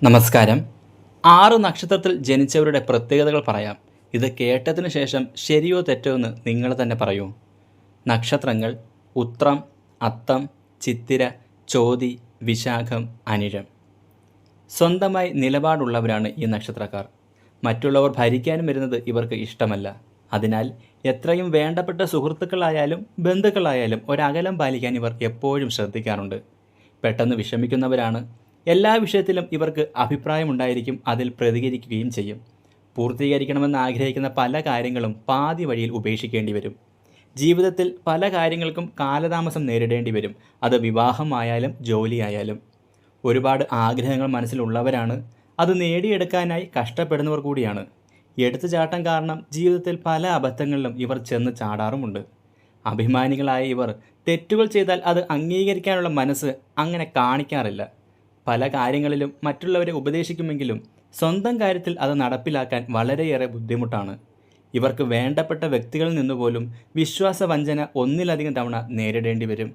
നമസ്കാരം. 6 നക്ഷത്രത്തിൽ ജനിച്ചവരുടെ പ്രത്യേകതകൾ പറയാം. ഇത് കേട്ടതിന് ശേഷം ശരിയോ തെറ്റോ എന്ന് നിങ്ങൾ തന്നെ പറയൂ. നക്ഷത്രങ്ങൾ: ഉത്രം, അത്തം, ചിത്തിര, ചോതി, വിശാഖം, അനിഴം. സ്വന്തമായി നിലപാടുള്ളവരാണ് ഈ നക്ഷത്രക്കാർ. മറ്റുള്ളവർ ഭരിക്കാനും വരുന്നത് ഇവർക്ക് ഇഷ്ടമല്ല. അതിനാൽ എത്രയും വേണ്ടപ്പെട്ട സുഹൃത്തുക്കളായാലും ബന്ധുക്കളായാലും ഒരകലം പാലിക്കാൻ ഇവർ എപ്പോഴും ശ്രദ്ധിക്കാറുണ്ട്. പെട്ടെന്ന് വിഷമിക്കുന്നവരാണ്. എല്ലാ വിഷയത്തിലും ഇവർക്ക് അഭിപ്രായമുണ്ടായിരിക്കും, അതിൽ പ്രതികരിക്കുകയും ചെയ്യും. പൂർത്തീകരിക്കണമെന്ന് ആഗ്രഹിക്കുന്ന പല കാര്യങ്ങളും പാതി വഴിയിൽ ഉപേക്ഷിക്കേണ്ടി വരും. ജീവിതത്തിൽ പല കാര്യങ്ങൾക്കും കാലതാമസം നേരിടേണ്ടി വരും. അത് വിവാഹമായാലും ജോലിയായാലും. ഒരുപാട് ആഗ്രഹങ്ങൾ മനസ്സിലുള്ളവരാണ്. അത് നേടിയെടുക്കാനായി കഷ്ടപ്പെടുന്നവർ കൂടിയാണ്. എടുത്തുചാട്ടം കാരണം ജീവിതത്തിൽ പല അബദ്ധങ്ങളിലും ഇവർ ചെന്ന് ചാടാറുമുണ്ട്. അഭിമാനികളായ ഇവർ തെറ്റുകൾ ചെയ്താൽ അത് അംഗീകരിക്കാനുള്ള മനസ്സ് അങ്ങനെ കാണിക്കാറില്ല. പല കാര്യങ്ങളിലും മറ്റുള്ളവരെ ഉപദേശിക്കുമെങ്കിലും സ്വന്തം കാര്യത്തിൽ അത് നടപ്പിലാക്കാൻ വളരെയേറെ ബുദ്ധിമുട്ടാണ്. ഇവർക്ക് വേണ്ടപ്പെട്ട വ്യക്തികളിൽ നിന്നുപോലും വിശ്വാസവഞ്ചന ഒന്നിലധികം തവണ നേരിടേണ്ടി വരും.